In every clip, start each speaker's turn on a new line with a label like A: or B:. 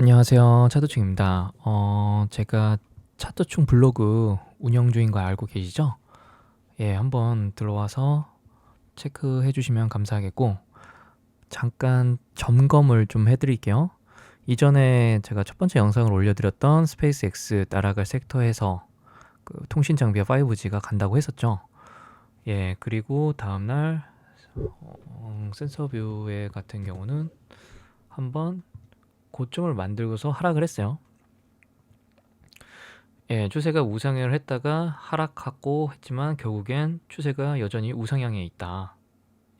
A: 안녕하세요. 차도충입니다. 제가 차도충 블로그 운영 중인 거 알고 계시죠? 예, 한번 들어와서 체크해 주시면 감사하겠고, 잠깐 점검을 좀 해드릴게요. 이전에 제가 첫 번째 영상을 올려드렸던 스페이스X 날아갈 섹터에서 그 통신 장비와 5G가 간다고 했었죠. 예, 그리고 다음날 센서 뷰에 같은 경우는 한번 고점을 만들고서 하락을 했어요. 예, 추세가 우상향을 했다가 하락하고 했지만 결국엔 추세가 여전히 우상향에 있다.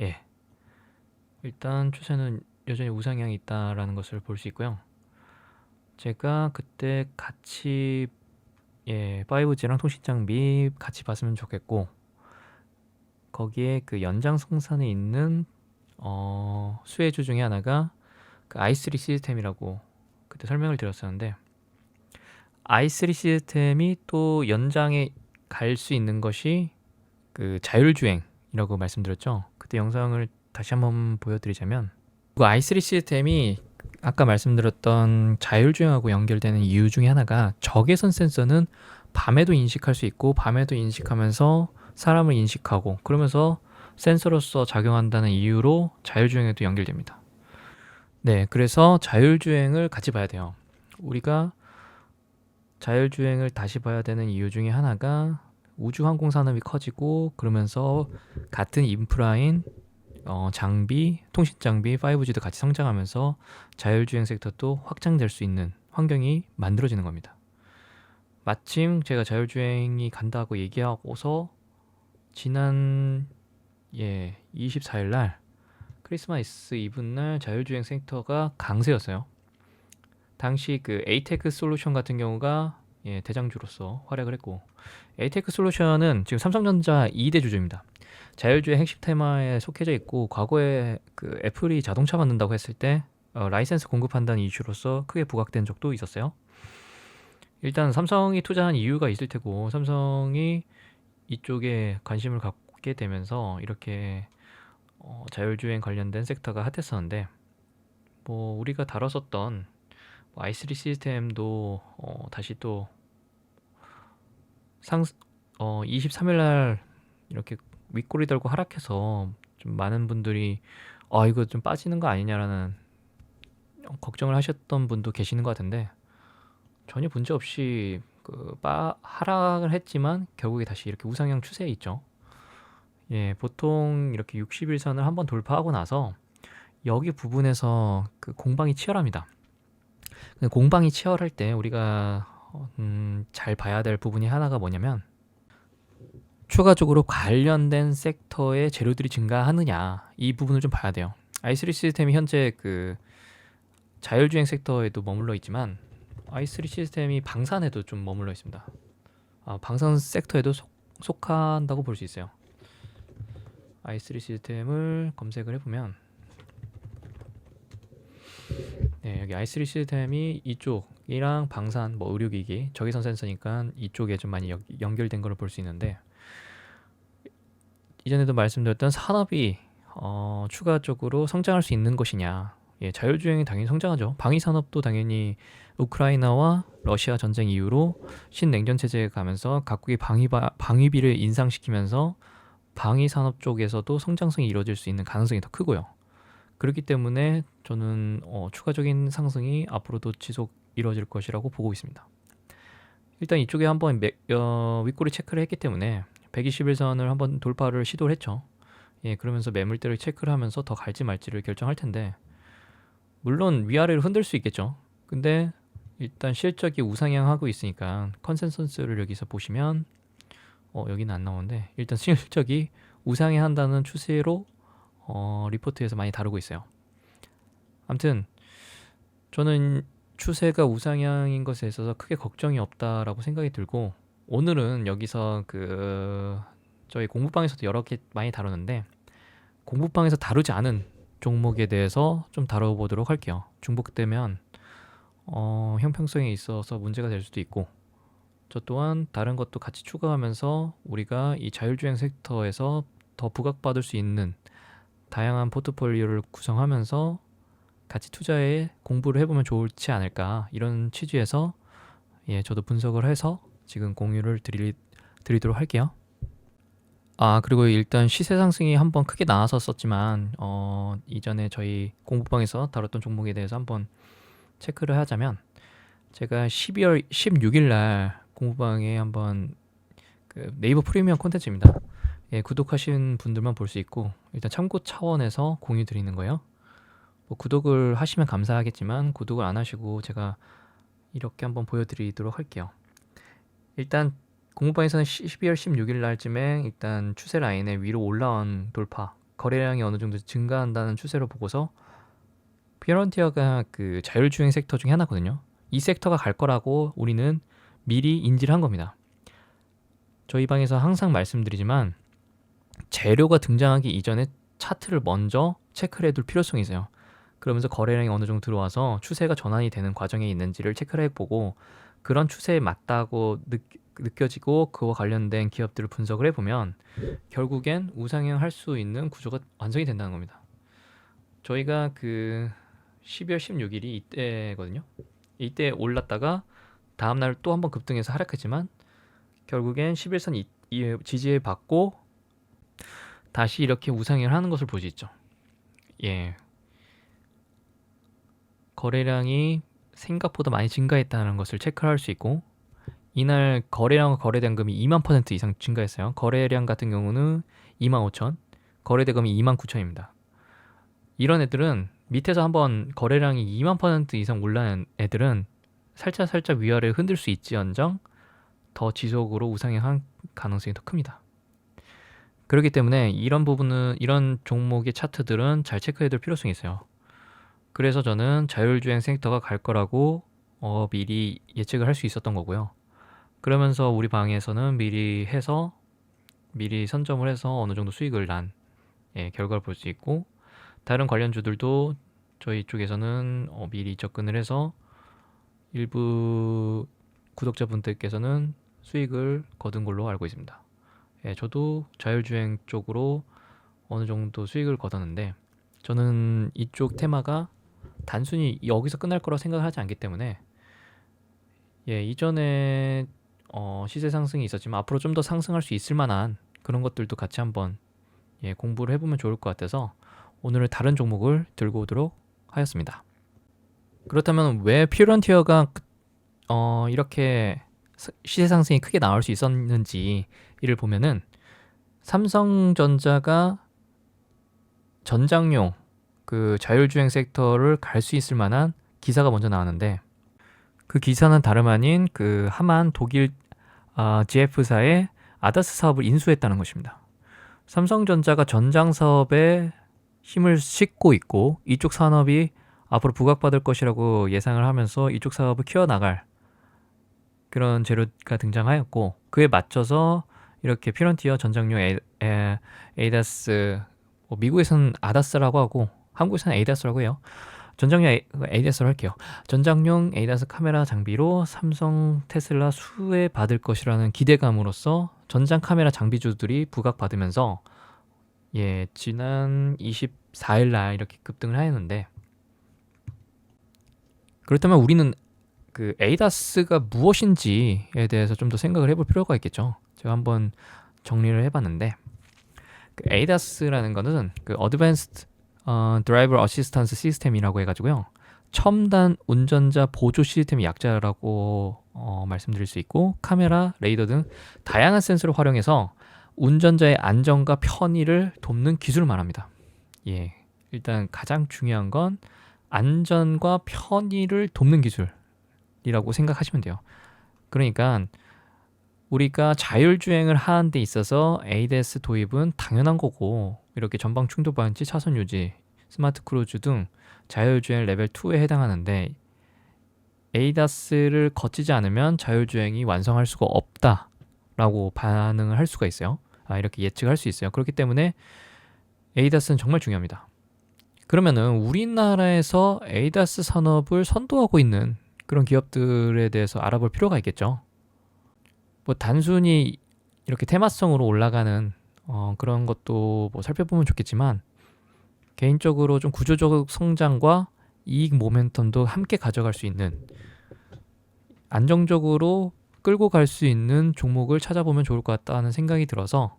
A: 예, 일단 추세는 여전히 우상향에 있다라는 것을 볼 수 있고요. 제가 그때 같이 5G랑 통신장비 같이 봤으면 좋겠고, 거기에 그 연장성산에 있는 수혜주 중에 하나가 그 i3 시스템이라고 그때 설명을 드렸었는데, i3 시스템이 또 연장에 갈 수 있는 것이 그 자율주행이라고 말씀드렸죠. 그때 영상을 다시 한번 보여드리자면, 그 i3 시스템이 아까 말씀드렸던 자율주행하고 연결되는 이유 중에 하나가 적외선 센서는 밤에도 인식할 수 있고 밤에도 인식하면서 사람을 인식하고 그러면서 센서로서 작용한다는 이유로 자율주행에도 연결됩니다. 네, 그래서 자율주행을 같이 봐야 돼요. 우리가 자율주행을 다시 봐야 되는 이유 중에 하나가 우주항공 산업이 커지고 그러면서 같은 인프라인 장비, 통신 장비, 5G도 같이 성장하면서 자율주행 섹터도 확장될 수 있는 환경이 만들어지는 겁니다. 마침 제가 자율주행이 간다고 얘기하고서 지난 24일 날 크리스마스 이브 날 자율주행 섹터가 강세였어요. 당시 그 에이테크 솔루션 같은 경우가 대장주로서 활약을 했고, 에이테크 솔루션은 지금 삼성전자 2대 주주입니다. 자율주행 핵심 테마에 속해져 있고, 과거에 그 애플이 자동차 만든다고 했을 때 라이센스 공급한다는 이슈로서 크게 부각된 적도 있었어요. 일단 삼성이 투자한 이유가 있을 테고, 삼성이 이쪽에 관심을 갖게 되면서 이렇게 자율주행 관련된 섹터가 핫했었는데, 뭐 우리가 다뤘었던 i3 시스템도 다시 또 23일 날 이렇게 윗꼬리 달고 하락해서 좀 많은 분들이 이거 좀 빠지는 거 아니냐라는 걱정을 하셨던 분도 계시는 것 같은데, 전혀 문제 없이 하락을 했지만 결국에 다시 이렇게 우상향 추세에 있죠. 예, 보통 이렇게 60일선을 한번 돌파하고 나서 여기 부분에서 그 공방이 치열합니다. 공방이 치열할 때 우리가 잘 봐야 될 부분이 하나가 뭐냐면, 추가적으로 관련된 섹터의 재료들이 증가하느냐, 이 부분을 좀 봐야 돼요. i3 시스템이 현재 그 자율주행 섹터에도 머물러 있지만 i3 시스템이 방산에도 좀 머물러 있습니다. 방산 섹터에도 속한다고 볼 수 있어요. i3 시스템을 검색을 해보면, 여기 i3 시스템이 이쪽이랑 방산, 뭐 의료기기, 적외선 센서니까 이쪽에 좀 많이 연결된 걸 볼 수 있는데, 이전에도 말씀드렸던 산업이 추가적으로 성장할 수 있는 것이냐. 자율주행이 당연히 성장하죠. 방위산업도 당연히 우크라이나와 러시아 전쟁 이후로 신냉전 체제에 가면서 각국이 방위비를 인상시키면서 방위산업 쪽에서도 성장성이 이루어질 수 있는 가능성이 더 크고요. 그렇기 때문에 저는 추가적인 상승이 앞으로도 지속 이루어질 것이라고 보고 있습니다. 일단 이쪽에 한번 윗꼬리 체크를 했기 때문에 121선을 한번 돌파를 시도를 했죠. 그러면서 매물대를 체크를 하면서 더 갈지 말지를 결정할 텐데, 물론 위아래를 흔들 수 있겠죠. 근데 일단 실적이 우상향하고 있으니까 컨센서스를 여기서 보시면 여기는 안 나오는데, 일단 실적이 우상향한다는 추세로 리포트에서 많이 다루고 있어요. 아무튼 저는 추세가 우상향인 것에 있어서 크게 걱정이 없다라고 생각이 들고, 오늘은 여기서 저희 공부방에서도 여러 개 많이 다루는데, 공부방에서 다루지 않은 종목에 대해서 좀 다뤄보도록 할게요. 중복되면 형평성에 있어서 문제가 될 수도 있고, 저 또한 다른 것도 같이 추가하면서 우리가 이 자율주행 섹터에서 더 부각받을 수 있는 다양한 포트폴리오를 구성하면서 같이 투자에 공부를 해보면 좋지 않을까 이런 취지에서 저도 분석을 해서 지금 공유를 드리도록 할게요. 그리고 일단 시세 상승이 한번 크게 나왔었지만 이전에 저희 공부방에서 다뤘던 종목에 대해서 한번 체크를 하자면 제가 12월 16일 날 공부방에 한번 그 네이버 프리미엄 콘텐츠입니다. 구독하신 분들만 볼 수 있고 일단 참고 차원에서 공유 드리는 거예요. 뭐 구독을 하시면 감사하겠지만 구독을 안 하시고 제가 이렇게 한번 보여드리도록 할게요. 일단 공부방에서는 12월 16일 날쯤에 일단 추세 라인에 위로 올라온 돌파, 거래량이 어느 정도 증가한다는 추세로 보고서 피런티어가 그 자율주행 섹터 중에 하나거든요. 이 섹터가 갈 거라고 우리는 미리 인지를 한 겁니다. 저희 방에서 항상 말씀드리지만 재료가 등장하기 이전에 차트를 먼저 체크를 해둘 필요성이 있어요. 그러면서 거래량이 어느 정도 들어와서 추세가 전환이 되는 과정에 있는지를 체크를 해보고 그런 추세에 맞다고 느껴지고 그와 관련된 기업들을 분석을 해보면 결국엔 우상향 할 수 있는 구조가 완성이 된다는 겁니다. 저희가 그 12월 16일이 이때거든요. 이때 올랐다가 다음날 또 한번 급등해서 하락했지만 결국엔 11선 지지에 받고 다시 이렇게 우상향을 하는 것을 볼 수 있죠. 거래량이 생각보다 많이 증가했다는 것을 체크할 수 있고 이날 거래량과 거래대금이 2만% 이상 증가했어요. 거래량 같은 경우는 25,000, 거래대금이 29,000입니다. 이런 애들은 밑에서 한번 거래량이 2만% 이상 올라온 애들은 살짝 위아래를 흔들 수 있지언정 더 지속으로 우상향한 가능성이 더 큽니다. 그렇기 때문에 이런 부분은 이런 종목의 차트들은 잘 체크해둘 필요성이 있어요. 그래서 저는 자율주행 섹터가 갈 거라고 미리 예측을 할 수 있었던 거고요. 그러면서 우리 방에서는 미리 선점을 해서 어느 정도 수익을 난 결과를 볼 수 있고 다른 관련주들도 저희 쪽에서는 미리 접근을 해서 일부 구독자분들께서는 수익을 거둔 걸로 알고 있습니다. 저도 자율주행 쪽으로 어느 정도 수익을 거뒀는데 저는 이쪽 테마가 단순히 여기서 끝날 거라고 생각을 하지 않기 때문에 이전에 시세 상승이 있었지만 앞으로 좀 더 상승할 수 있을 만한 그런 것들도 같이 한번 공부를 해보면 좋을 것 같아서 오늘은 다른 종목을 들고 오도록 하였습니다. 그렇다면 왜 퓨런티어가 이렇게 시세 상승이 크게 나올 수 있었는지 이를 보면은 삼성전자가 전장용 그 자율주행 섹터를 갈 수 있을 만한 기사가 먼저 나왔는데 그 기사는 다름 아닌 그 하만 독일 GF사의 아다스 사업을 인수했다는 것입니다. 삼성전자가 전장 사업에 힘을 싣고 있고 이쪽 산업이 앞으로 부각받을 것이라고 예상을 하면서 이쪽 사업을 키워나갈 그런 재료가 등장하였고 그에 맞춰서 이렇게 퓨런티어 전장용 에이다스 미국에서는 아다스라고 하고 한국에서는 에이다스라고 해요. 전장용 에이다스로 할게요. 전장용 에이다스 카메라 장비로 삼성, 테슬라 수혜받을 것이라는 기대감으로써 전장 카메라 장비주들이 부각받으면서 지난 24일 날 이렇게 급등을 하였는데 그렇다면 우리는 그 에이다스가 무엇인지에 대해서 좀 더 생각을 해볼 필요가 있겠죠. 제가 한번 정리를 해봤는데 그 에이다스라는 거는 그 Advanced Driver Assistance System이라고 해가지고요. 첨단 운전자 보조 시스템의 약자라고 말씀드릴 수 있고 카메라, 레이더 등 다양한 센서를 활용해서 운전자의 안전과 편의를 돕는 기술을 말합니다. 일단 가장 중요한 건 안전과 편의를 돕는 기술이라고 생각하시면 돼요. 그러니까 우리가 자율주행을 하는 데 있어서 ADAS 도입은 당연한 거고 이렇게 전방 충돌 방지, 차선 유지, 스마트 크루즈 등 자율주행 레벨 2에 해당하는데 ADAS를 거치지 않으면 자율주행이 완성할 수가 없다라고 반응을 할 수가 있어요. 이렇게 예측할 수 있어요. 그렇기 때문에 ADAS는 정말 중요합니다. 그러면은 우리나라에서 ADAS 산업을 선도하고 있는 그런 기업들에 대해서 알아볼 필요가 있겠죠. 뭐 단순히 이렇게 테마성으로 올라가는 그런 것도 뭐 살펴보면 좋겠지만 개인적으로 좀 구조적 성장과 이익 모멘텀도 함께 가져갈 수 있는, 안정적으로 끌고 갈 수 있는 종목을 찾아보면 좋을 것 같다는 생각이 들어서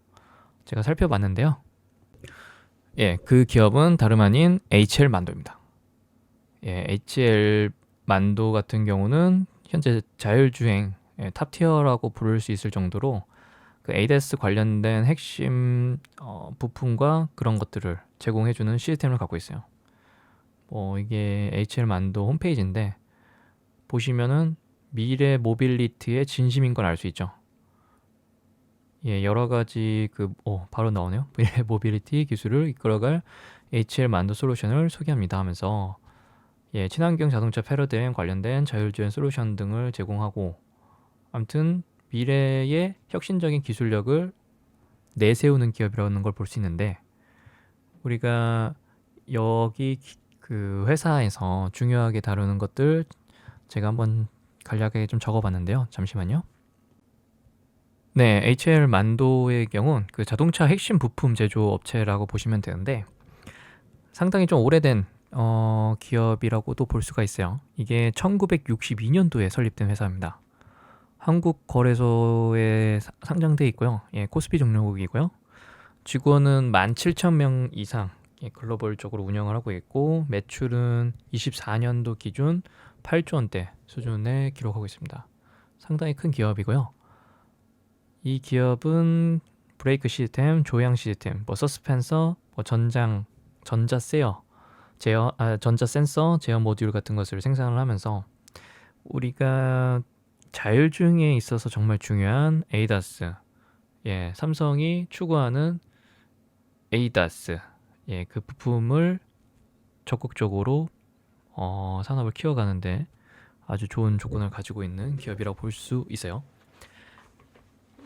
A: 제가 살펴봤는데요. 예, 그 기업은 다름 아닌 HL 만도입니다. 예, HL 만도 같은 경우는 현재 자율주행 탑티어라고 부를 수 있을 정도로 그 ADAS 관련된 핵심 부품과 그런 것들을 제공해주는 시스템을 갖고 있어요. 이게 HL 만도 홈페이지인데 보시면은 미래 모빌리티의 진심인 걸 알 수 있죠. 예, 여러 가지 바로 나오네요. 미래 모빌리티 기술을 이끌어갈 HL 만도 솔루션을 소개합니다 하면서 예, 친환경 자동차 패러다임 관련된 자율주행 솔루션 등을 제공하고, 아무튼 미래의 혁신적인 기술력을 내세우는 기업이라는 걸 볼 수 있는데, 우리가 여기 그 회사에서 중요하게 다루는 것들 제가 한번 간략하게 좀 적어봤는데요. 잠시만요. 네, HL 만도의 경우는 그 자동차 핵심 부품 제조 업체라고 보시면 되는데 상당히 좀 오래된 기업이라고도 볼 수가 있어요. 이게 1962년도에 설립된 회사입니다. 한국 거래소에 상장돼 있고요. 예, 코스피 종목이고요. 직원은 17,000명 이상 글로벌적으로 운영을 하고 있고, 매출은 24년도 기준 8조 원대 수준에 기록하고 있습니다. 상당히 큰 기업이고요. 이 기업은 브레이크 시스템, 조향 시스템, 서스펜서, 전자 센서, 제어 모듈 같은 것을 생산을 하면서 우리가 자율주행에 있어서 정말 중요한 ADAS, 예, 삼성이 추구하는 ADAS, 예, 그 부품을 적극적으로 산업을 키워가는데 아주 좋은 조건을 가지고 있는 기업이라고 볼 수 있어요.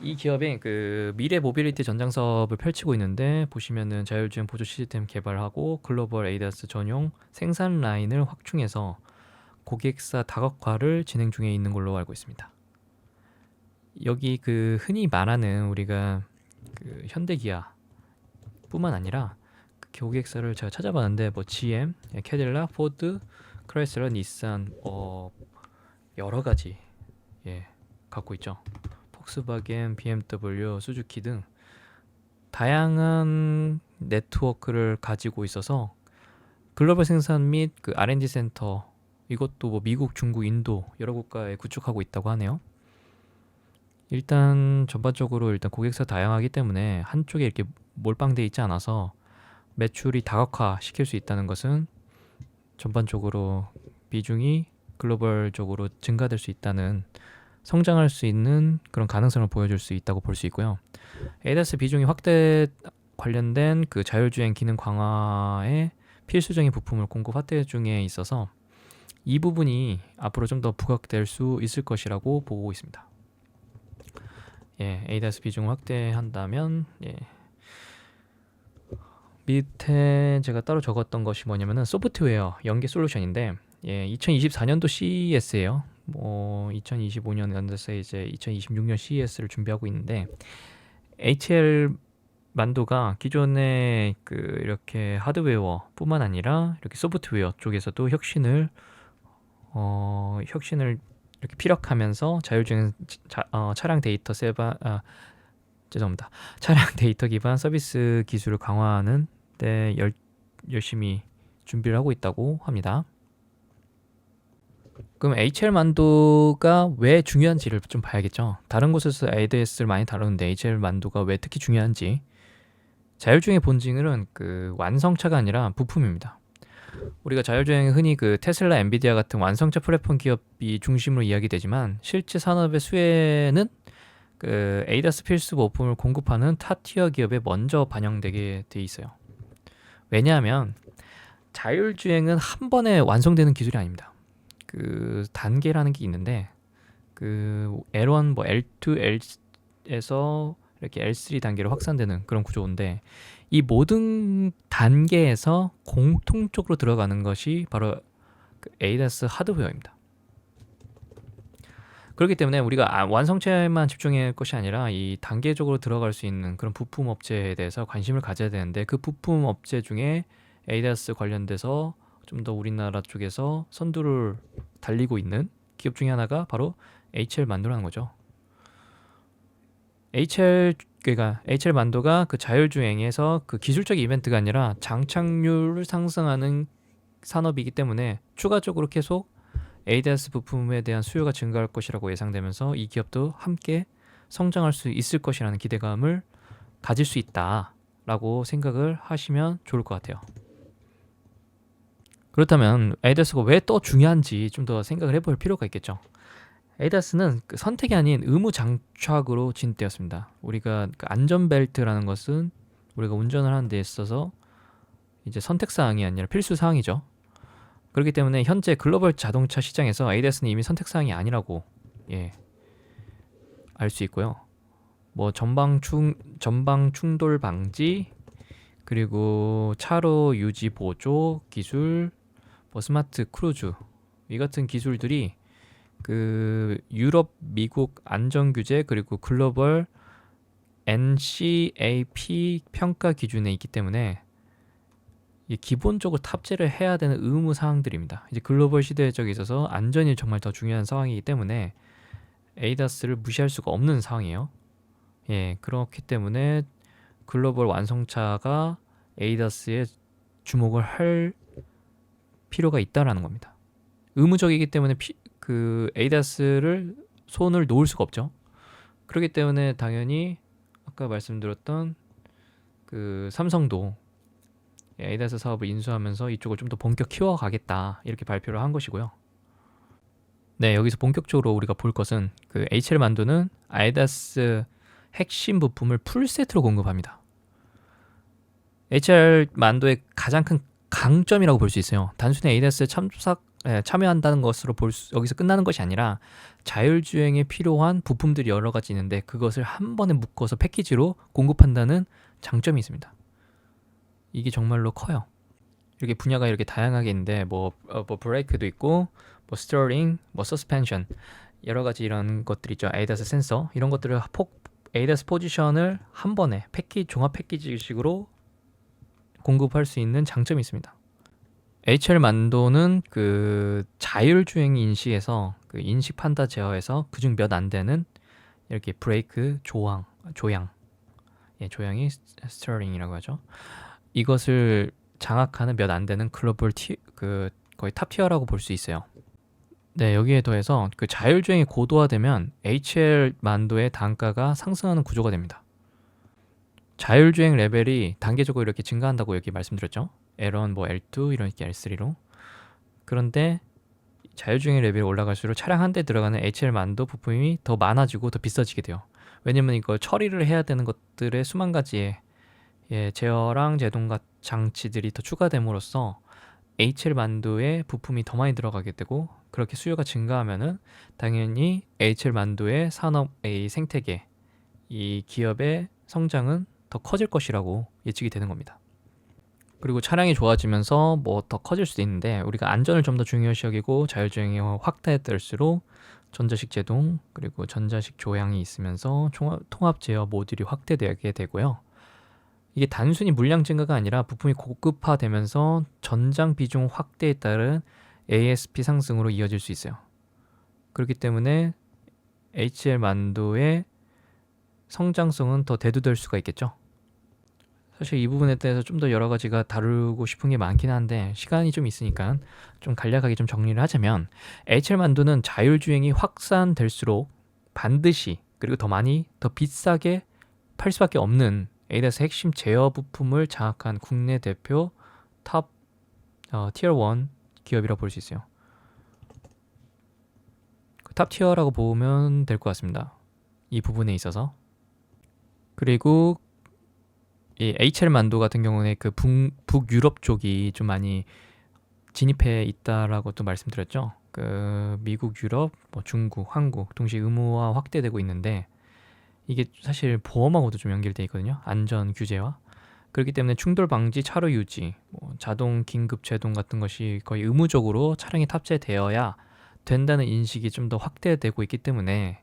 A: 이 기업이 그 미래 모빌리티 전장 사업을 펼치고 있는데 보시면은 자율주행 보조 시스템 개발하고 글로벌 ADAS 전용 생산 라인을 확충해서 고객사 다각화를 진행 중에 있는 걸로 알고 있습니다. 여기 그 흔히 말하는 우리가 그 현대기아 뿐만 아니라 그 고객사를 제가 찾아봤는데 GM, 캐딜락, 포드, 크라이슬러, 닛산 여러 가지 갖고 있죠. 폭스바겐, BMW, 수즈키 등 다양한 네트워크를 가지고 있어서 글로벌 생산 및 그 R&D 센터, 이것도 미국, 중국, 인도 여러 국가에 구축하고 있다고 하네요. 일단 전반적으로 고객사 다양하기 때문에 한쪽에 이렇게 몰빵돼 있지 않아서 매출이 다각화 시킬 수 있다는 것은 전반적으로 비중이 글로벌적으로 증가될 수 있다는, 성장할 수 있는 그런 가능성을 보여줄 수 있다고 볼 수 있고요. ADAS 비중이 확대 관련된 그 자율주행 기능 강화에 필수적인 부품을 공급 확대 중에 있어서 이 부분이 앞으로 좀 더 부각될 수 있을 것이라고 보고 있습니다. 예, ADAS 비중을 확대한다면 밑에 제가 따로 적었던 것이 뭐냐면은 소프트웨어 연계 솔루션인데 2024년도 CES예요. 2025년 연대서 이제 2026년 CES를 준비하고 있는데 HL 만도가 기존의 이렇게 하드웨어뿐만 아니라 이렇게 소프트웨어 쪽에서도 혁신을 이렇게 피력하면서 자율주행 차량 데이터 차량 데이터 기반 서비스 기술을 강화하는 데 열심히 준비를 하고 있다고 합니다. 그럼 HL 만도가 왜 중요한지를 좀 봐야겠죠. 다른 곳에서 ADAS를 많이 다루는데 HL 만도가 왜 특히 중요한지. 자율주행의 본질은 그 완성차가 아니라 부품입니다. 우리가 자율주행 흔히 그 테슬라, 엔비디아 같은 완성차 플랫폼 기업이 중심으로 이야기되지만 실제 산업의 수혜는 그 ADAS 필수 부품을 공급하는 탑티어 기업에 먼저 반영되게 돼 있어요. 왜냐하면 자율주행은 한 번에 완성되는 기술이 아닙니다. 그 단계라는 게 있는데 그 L1, L2, L에서 이렇게 L3 단계로 확산되는 그런 구조인데 이 모든 단계에서 공통적으로 들어가는 것이 바로 그 ADAS 하드웨어입니다. 그렇기 때문에 우리가 완성체만 집중할 것이 아니라 이 단계적으로 들어갈 수 있는 그런 부품 업체에 대해서 관심을 가져야 되는데 그 부품 업체 중에 ADAS 관련돼서 좀 더 우리나라 쪽에서 선두를 달리고 있는 기업 중에 하나가 바로 HL 만도라는 거죠. 그러니까 HL 만도가 그 자율주행에서 그 기술적 이벤트가 아니라 장착률을 상승하는 산업이기 때문에 추가적으로 계속 ADAS 부품에 대한 수요가 증가할 것이라고 예상되면서 이 기업도 함께 성장할 수 있을 것이라는 기대감을 가질 수 있다라고 생각을 하시면 좋을 것 같아요. 그렇다면 ADAS가 왜 또 중요한지 좀 더 생각을 해볼 필요가 있겠죠. ADAS는 그 선택이 아닌 의무 장착으로 진입되었습니다. 우리가 그 안전벨트라는 것은 우리가 운전을 하는 데 있어서 이제 선택사항이 아니라 필수사항이죠. 그렇기 때문에 현재 글로벌 자동차 시장에서 ADAS는 이미 선택사항이 아니라고 알 수 있고요. 뭐 전방 충돌 방지, 그리고 차로 유지 보조 기술, 뭐 스마트 크루즈, 이 같은 기술들이 그 유럽, 미국 안전 규제 그리고 글로벌 NCAP 평가 기준에 있기 때문에 이게 기본적으로 탑재를 해야 되는 의무 사항들입니다. 이제 글로벌 시대 쪽에 있어서 안전이 정말 더 중요한 상황이기 때문에 ADAS를 무시할 수가 없는 상황이에요. 그렇기 때문에 글로벌 완성차가 ADAS에 주목을 할 필요가 있다라는 겁니다. 의무적이기 때문에 그 ADAS를 손을 놓을 수가 없죠. 그렇기 때문에 당연히 아까 말씀드렸던 그 삼성도 ADAS 사업을 인수하면서 이쪽을 좀 더 본격 키워가겠다 이렇게 발표를 한 것이고요. 네, 여기서 본격적으로 우리가 볼 것은 그 HL 만두는 ADAS 핵심 부품을 풀세트로 공급합니다. HL 만두의 가장 큰 강점이라고 볼 수 있어요. 단순히 ADAS에 참여한다는 것으로 여기서 끝나는 것이 아니라 자율주행에 필요한 부품들이 여러 가지 있는데 그것을 한 번에 묶어서 패키지로 공급한다는 장점이 있습니다. 이게 정말로 커요. 이렇게 분야가 이렇게 다양하게 있는데 뭐 브레이크도 있고 뭐 스티어링, 뭐 서스펜션 여러 가지 이런 것들 있죠. ADAS 센서 이런 것들을 ADAS 포지션을 한 번에 종합 패키지식으로 공급할 수 있는 장점이 있습니다. HL 만도는 그 자율주행 인식에서 그 인식 판다 제어에서 그중 몇 안 되는 이렇게 브레이크 조향이 스티어링이라고 하죠. 이것을 장악하는 몇 안 되는 글로벌 거의 탑 티어라고 볼 수 있어요. 네, 여기에 더해서 그 자율주행이 고도화되면 HL 만도의 단가가 상승하는 구조가 됩니다. 자율주행 레벨이 단계적으로 이렇게 증가한다고 여기 말씀드렸죠. L1, 뭐 L2 이렇게 L3로. 그런데 자율주행 레벨이 올라갈수록 차량 한 대 들어가는 HL 만도 부품이 더 많아지고 더 비싸지게 돼요. 왜냐면 이걸 처리를 해야 되는 것들의 수만 가지의 제어랑 제동 장치들이 더 추가됨으로써 HL 만두의 부품이 더 많이 들어가게 되고 그렇게 수요가 증가하면은 당연히 HL 만두의 산업의 생태계, 이 기업의 성장은 더 커질 것이라고 예측이 되는 겁니다. 그리고 차량이 좋아지면서 뭐 더 커질 수도 있는데 우리가 안전을 좀 더 중요시 여기고 자율주행이 확대될수록 전자식 제동 그리고 전자식 조향이 있으면서 통합 제어 모듈이 확대되게 되고요. 이게 단순히 물량 증가가 아니라 부품이 고급화되면서 전장 비중 확대에 따른 ASP 상승으로 이어질 수 있어요. 그렇기 때문에 HL 만도의 성장성은 더 대두될 수가 있겠죠. 사실 이 부분에 대해서 좀 더 여러 가지가 다루고 싶은 게 많긴 한데 시간이 좀 있으니까 좀 간략하게 좀 정리를 하자면 HL 만두는 자율주행이 확산될수록 반드시 그리고 더 많이 더 비싸게 팔 수밖에 없는 ADAS 핵심 제어 부품을 장악한 국내 대표 탑 티어 1 기업이라고 볼 수 있어요. 탑 티어라고 보면 될 것 같습니다. 이 부분에 있어서. 그리고 이 HL 만도 같은 경우는 그 북유럽 쪽이 좀 많이 진입해 있다라고 또 말씀드렸죠. 그 미국, 유럽, 뭐 중국, 한국 동시에 의무화 확대되고 있는데 이게 사실 보험하고도 좀 연결돼 있거든요. 안전 규제와. 그렇기 때문에 충돌 방지, 차로 유지, 뭐 자동 긴급 제동 같은 것이 거의 의무적으로 차량에 탑재되어야 된다는 인식이 좀 더 확대되고 있기 때문에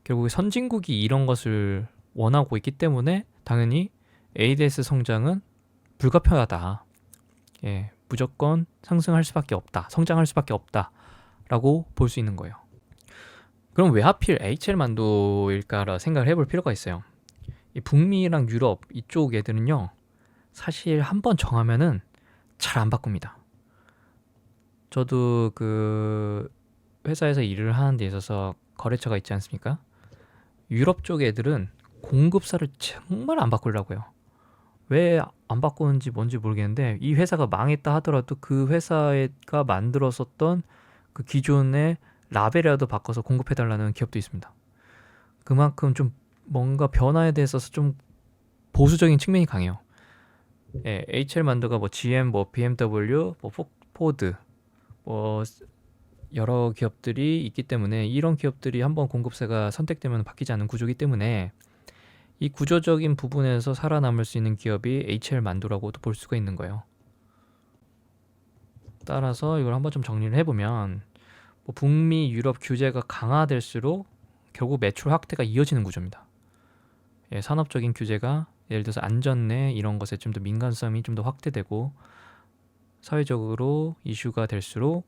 A: 결국 선진국이 이런 것을 원하고 있기 때문에 당연히 ADAS 성장은 불가피하다. 무조건 상승할 수밖에 없다, 성장할 수밖에 없다라고 볼 수 있는 거예요. 그럼 왜 하필 HL 만도일까라 생각을 해볼 필요가 있어요. 이 북미랑 유럽 이쪽 애들은요, 사실 한번 정하면은 잘 안 바꿉니다. 저도 그 회사에서 일을 하는 데 있어서 거래처가 있지 않습니까? 유럽 쪽 애들은 공급사를 정말 안 바꾸려고요. 왜 안 바꾸는지 뭔지 모르겠는데, 이 회사가 망했다 하더라도 그 회사가 만들었었던 그 기존의 라벨이라도 바꿔서 공급해달라는 기업도 있습니다. 그만큼 좀 뭔가 변화에 대해서 좀 보수적인 측면이 강해요. 예, HL 만두가 뭐 GM, 뭐 BMW, 뭐 포드, 뭐 여러 기업들이 있기 때문에, 이런 기업들이 한번 공급사가 선택되면 바뀌지 않는 구조이기 때문에 이 구조적인 부분에서 살아남을 수 있는 기업이 HL 만두라고도 볼 수가 있는 거예요. 따라서 이걸 한번 좀 정리를 해보면, 뭐 북미, 유럽 규제가 강화될수록 결국 매출 확대가 이어지는 구조입니다. 예, 산업적인 규제가 예를 들어서 안전에 이런 것에 좀 더 민감성이 좀 더 확대되고 사회적으로 이슈가 될수록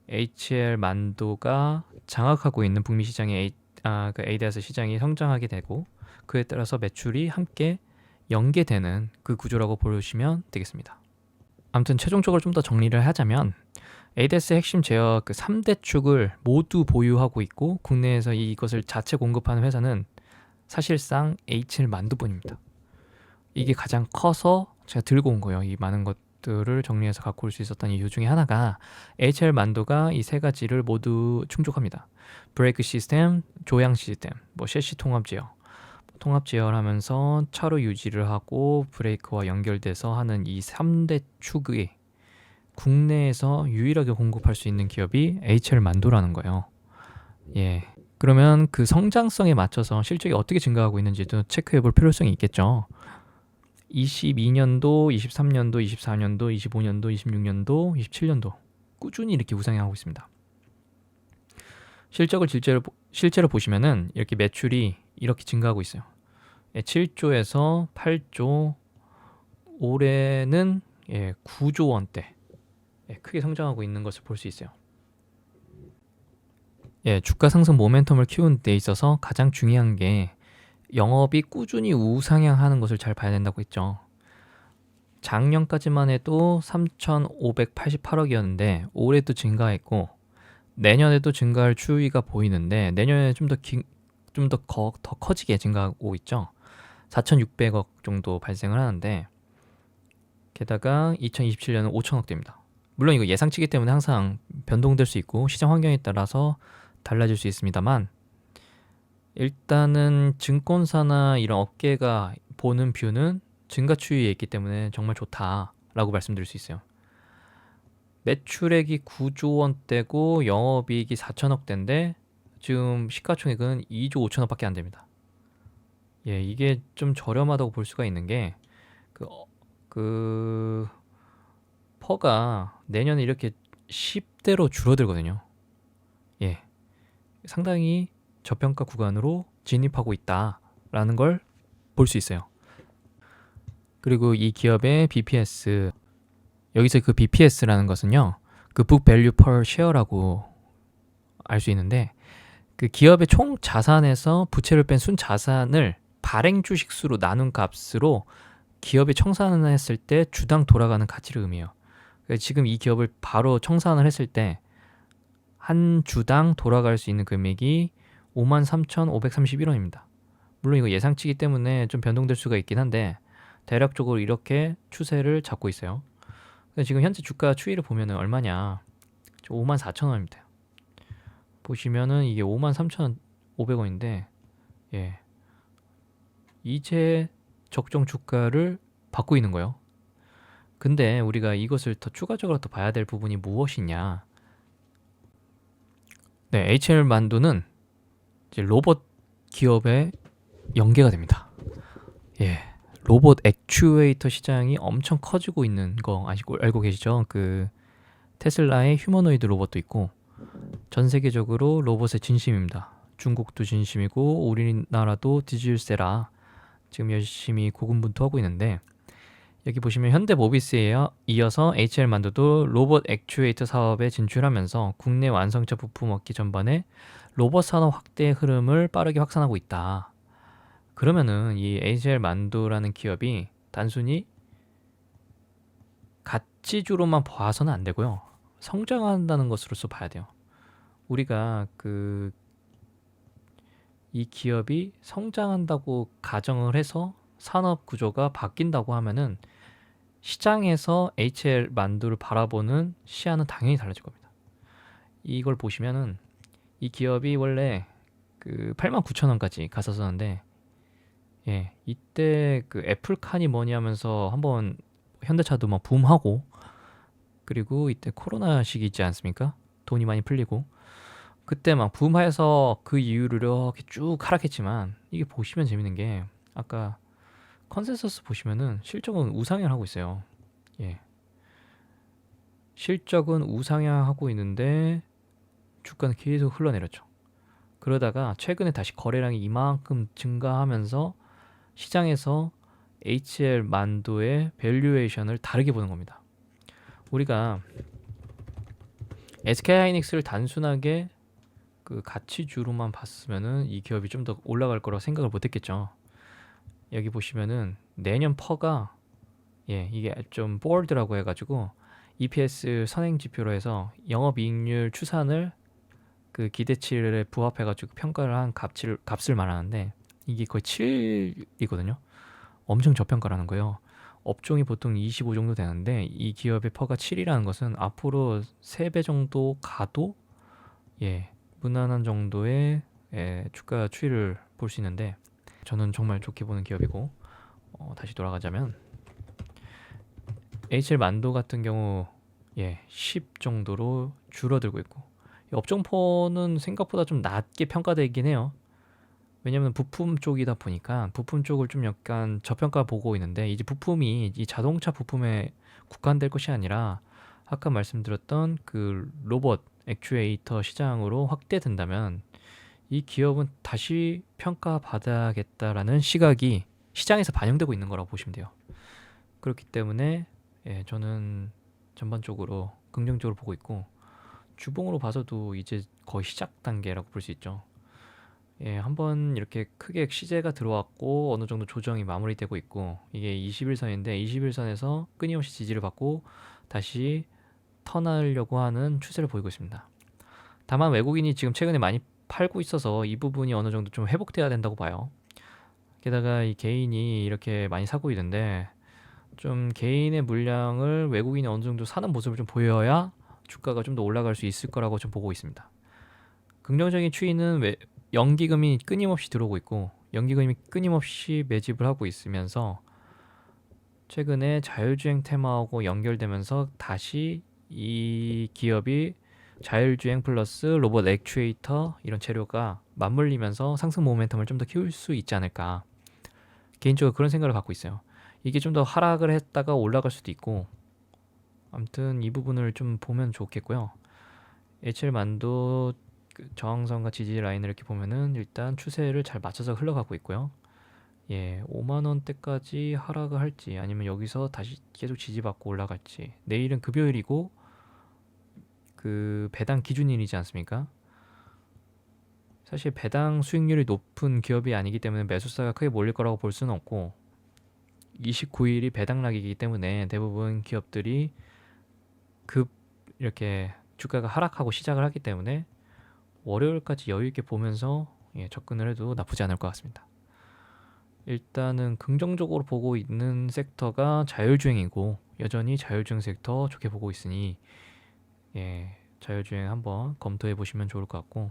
A: HL 만도가 장악하고 있는 북미 시장의 그 ADAS 시장이 성장하게 되고, 그에 따라서 매출이 함께 연계되는 그 구조라고 보시면 되겠습니다. 아무튼 최종적으로 좀 더 정리를 하자면, ADAS 핵심 제어 그 3대 축을 모두 보유하고 있고 국내에서 이것을 자체 공급하는 회사는 사실상 HL 만두뿐입니다. 이게 가장 커서 제가 들고 온 거예요. 이 많은 것들을 정리해서 갖고 올 수 있었던 이유 중에 하나가 HL 만두가 이 세 가지를 모두 충족합니다. 브레이크 시스템, 조향 시스템, 뭐 셰시 통합 제어. 통합 제어를 하면서 차로 유지를 하고 브레이크와 연결돼서 하는 이 3대 축이 국내에서 유일하게 공급할 수 있는 기업이 HL 만두라는 거예요. 예. 그러면 그 성장성에 맞춰서 실적이 어떻게 증가하고 있는지도 체크해 볼 필요성이 있겠죠. 22년도, 23년도, 24년도, 25년도, 26년도, 27년도 꾸준히 이렇게 우상향하고 있습니다. 실적을 실제로 보시면은 이렇게 매출이 이렇게 증가하고 있어요. 7조에서 8조, 올해는 9조 원대 크게 성장하고 있는 것을 볼 수 있어요. 주가 상승 모멘텀을 키우는 데 있어서 가장 중요한 게 영업이 꾸준히 우상향하는 것을 잘 봐야 된다고 했죠. 작년까지만 해도 3,588억이었는데 올해도 증가했고 내년에도 증가할 추이가 보이는데, 내년에 좀 더 커지게 증가하고 있죠. 4,600억 정도 발생을 하는데, 게다가 2027년은 5,000억대입니다. 물론 이거 예상치기 때문에 항상 변동될 수 있고 시장 환경에 따라서 달라질 수 있습니다만, 일단은 증권사나 이런 업계가 보는 뷰는 증가 추이에 있기 때문에 정말 좋다라고 말씀드릴 수 있어요. 매출액이 9조 원대고 영업이익이 4천억대인데 지금 시가총액은 2조 5천억밖에 안 됩니다. 이게 좀 저렴하다고 볼 수가 있는 게 퍼가 내년에 이렇게 10대로 줄어들거든요. 상당히 저평가 구간으로 진입하고 있다라는 걸 볼 수 있어요. 그리고 이 기업의 BPS, 여기서 그 BPS라는 것은요, 그 Book Value Per Share라고 알 수 있는데, 그 기업의 총 자산에서 부채를 뺀 순 자산을 발행 주식수로 나눈 값으로 기업이 청산을 했을 때 주당 돌아가는 가치를 의미해요. 지금 이 기업을 바로 청산을 했을 때 한 주당 돌아갈 수 있는 금액이 53,531원입니다. 물론 이거 예상치기 때문에 좀 변동될 수가 있긴 한데 대략적으로 이렇게 추세를 잡고 있어요. 지금 현재 주가 추이를 보면은 얼마냐? 54,000원입니다. 보시면은 이게 53,500원인데, 이제 적정 주가를 받고 있는 거예요. 근데 우리가 이것을 더 추가적으로 더 봐야 될 부분이 무엇이냐? HL 만두는 이제 로봇 기업에 연계가 됩니다. 로봇 액추에이터 시장이 엄청 커지고 있는 거 알고 계시죠? 그 테슬라의 휴머노이드 로봇도 있고 전 세계적으로 로봇의 진심입니다. 중국도 진심이고 우리나라도 디질세라 지금 열심히 고군분투하고 있는데, 여기 보시면 현대모비스에 이어서 HL만두도 로봇 액추에이터 사업에 진출하면서 국내 완성차 부품 업계 전반에 로봇 산업 확대 흐름을 빠르게 확산하고 있다. 그러면은 이 HL만두라는 기업이 단순히 가치주로만 봐서는 안 되고요. 성장한다는 것으로서 봐야 돼요. 우리가 이 기업이 성장한다고 가정을 해서 산업 구조가 바뀐다고 하면은 시장에서 HL 만두를 바라보는 시야는 당연히 달라질 겁니다. 이걸 보시면은 이 기업이 원래 89,000원까지 갔었었는데, 예, 이때 애플칸이 뭐니 하면서 한번 현대차도 막 붐하고, 그리고 이때 코로나 시기있지 않습니까? 돈이 많이 풀리고 그때 막 붐해서 그 이후로 이렇게 쭉 하락했지만, 이게 보시면 재밌는 게 아까 컨센서스 보시면은 실적은 우상향하고 있어요. 예. 실적은 우상향하고 있는데 주가는 계속 흘러내렸죠. 그러다가 최근에 다시 거래량이 이만큼 증가하면서 시장에서 HL 만두의 밸류에이션을 다르게 보는 겁니다. 우리가 SK하이닉스를 단순하게 가치주로만 봤으면은 이 기업이 좀 더 올라갈 거라고 생각을 못 했겠죠. 여기 보시면은 내년 퍼가, 예, 이게 좀 보드라고 해가지고 EPS 선행 지표로 해서 영업이익률 추산을 기대치에 부합해가지고 평가를 한 값을 말하는데, 이게 거의 7이거든요. 엄청 저평가라는 거예요. 업종이 보통 25 정도 되는데 이 기업의 퍼가 7이라는 것은 앞으로 3배 정도 가도, 예, 무난한 정도의, 예, 주가 추이를 볼 수 있는데, 저는 정말 좋게 보는 기업이고, 다시 돌아가자면 HL 만두 같은 경우, 예, 10 정도로 줄어들고 있고, 업종포는 생각보다 좀 낮게 평가되긴 해요. 왜냐면 부품 쪽이다 보니까 부품 쪽을 좀 약간 저평가 보고 있는데, 이제 부품이 이 자동차 부품에 국한될 것이 아니라 아까 말씀드렸던 로봇 액추에이터 시장으로 확대된다면 이 기업은 다시 평가받아야겠다라는 시각이 시장에서 반영되고 있는 거라고 보시면 돼요. 그렇기 때문에, 예, 저는 전반적으로 긍정적으로 보고 있고, 주봉으로 봐서도 이제 거의 시작 단계라고 볼 수 있죠. 예, 한번 이렇게 크게 시세가 들어왔고 어느 정도 조정이 마무리되고 있고, 이게 21선인데 21선에서 끊임없이 지지를 받고 다시 턴하려고 하는 추세를 보이고 있습니다. 다만 외국인이 지금 최근에 많이 팔고 있어서 이 부분이 어느 정도 좀 회복돼야 된다고 봐요. 게다가 이 개인이 이렇게 많이 사고 있는데, 좀 개인의 물량을 외국인이 어느 정도 사는 모습을 좀 보여야 주가가 좀 더 올라갈 수 있을 거라고 좀 보고 있습니다. 긍정적인 추이는 연기금이 끊임없이 들어오고 있고, 연기금이 끊임없이 매집을 하고 있으면서 최근에 자율주행 테마하고 연결되면서 다시 이 기업이 자율주행 플러스 로봇 액추에이터 이런 재료가 맞물리면서 상승 모멘텀을 좀 더 키울 수 있지 않을까, 개인적으로 그런 생각을 갖고 있어요. 이게 좀 더 하락을 했다가 올라갈 수도 있고, 아무튼 이 부분을 좀 보면 좋겠고요. HL만도 저항선과 지지 라인을 이렇게 보면은 일단 추세를 잘 맞춰서 흘러가고 있고요. 예, 5만 원대까지 하락을 할지 아니면 여기서 다시 계속 지지받고 올라갈지. 내일은 금요일이고 배당 기준일이지 않습니까? 사실 배당 수익률이 높은 기업이 아니기 때문에 매수세가 크게 몰릴 거라고 볼 수는 없고, 29일이 배당락이기 때문에 대부분 기업들이 이렇게 주가가 하락하고 시작을 하기 때문에 월요일까지 여유 있게 보면서, 예, 접근을 해도 나쁘지 않을 것 같습니다. 일단은 긍정적으로 보고 있는 섹터가 자율주행이고, 여전히 자율주행 섹터 좋게 보고 있으니, 예, 자율주행 한번 검토해 보시면 좋을 것 같고,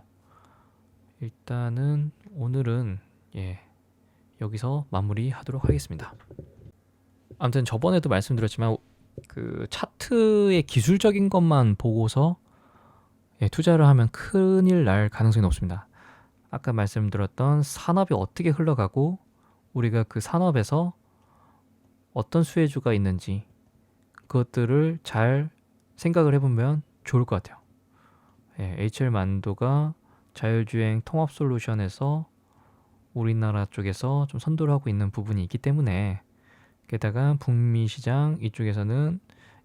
A: 일단은 오늘은, 예, 여기서 마무리하도록 하겠습니다. 아무튼 저번에도 말씀드렸지만 차트의 기술적인 것만 보고서, 예, 투자를 하면 큰일 날 가능성이 높습니다. 아까 말씀드렸던 산업이 어떻게 흘러가고 우리가 그 산업에서 어떤 수혜주가 있는지 그것들을 잘 생각을 해보면 좋을 것 같아요. 예, HL만두가 자율주행 통합 솔루션에서 우리나라 쪽에서 좀 선도를 하고 있는 부분이 있기 때문에 게다가 북미 시장 이쪽에서는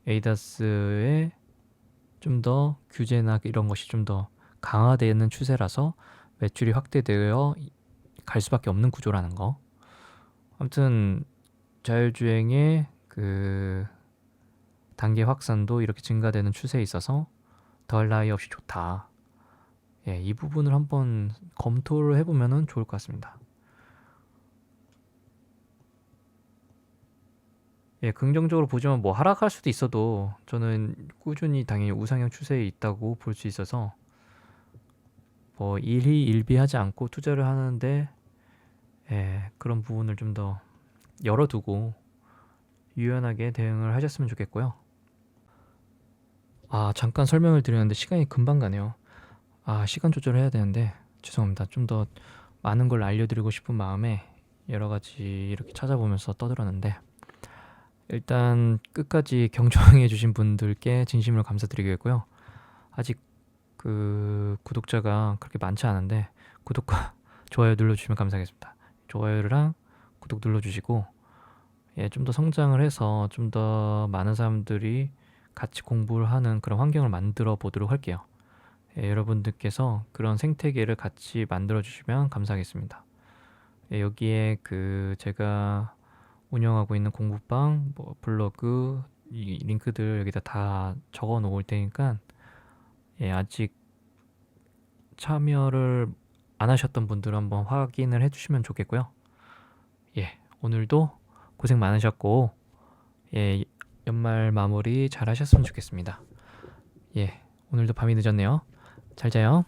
A: 에이다스의 좀 더 규제나 이런 것이 좀 더 강화되는 추세라서 매출이 확대되어 갈 수밖에 없는 구조라는 거. 아무튼 자율주행의 그 단계 확산도 이렇게 증가되는 추세에 있어서 더할 나위 없이 좋다. 예, 이 부분을 한번 검토를 해보면 좋을 것 같습니다. 예, 긍정적으로 보지만 뭐 하락할 수도 있어도 저는 꾸준히 당연히 우상향 추세에 있다고 볼 수 있어서 뭐 일희일비하지 않고 투자를 하는데 예, 그런 부분을 좀 더 열어두고 유연하게 대응을 하셨으면 좋겠고요. 아, 잠깐 설명을 드렸는데 시간이 금방 가네요. 아, 시간 조절을 해야 되는데 죄송합니다. 좀 더 많은 걸 알려드리고 싶은 마음에 여러 가지 이렇게 찾아보면서 떠들었는데 일단 끝까지 경청해 주신 분들께 진심으로 감사드리겠고요. 아직 그 구독자가 그렇게 많지 않은데 구독과 좋아요 눌러주시면 감사하겠습니다. 좋아요랑 구독 눌러주시고 예, 좀 더 성장을 해서 좀 더 많은 사람들이 같이 공부를 하는 그런 환경을 만들어 보도록 할게요. 예, 여러분들께서 그런 생태계를 같이 만들어 주시면 감사하겠습니다. 예, 여기에 그 제가 운영하고 있는 공부방, 뭐 블로그, 이 링크들 여기다 다 적어 놓을 테니까 예, 아직 참여를 안 하셨던 분들은 한번 확인을 해주시면 좋겠고요. 예, 오늘도 고생 많으셨고 예, 연말 마무리 잘 하셨으면 좋겠습니다. 예, 오늘도 밤이 늦었네요. 잘 자요.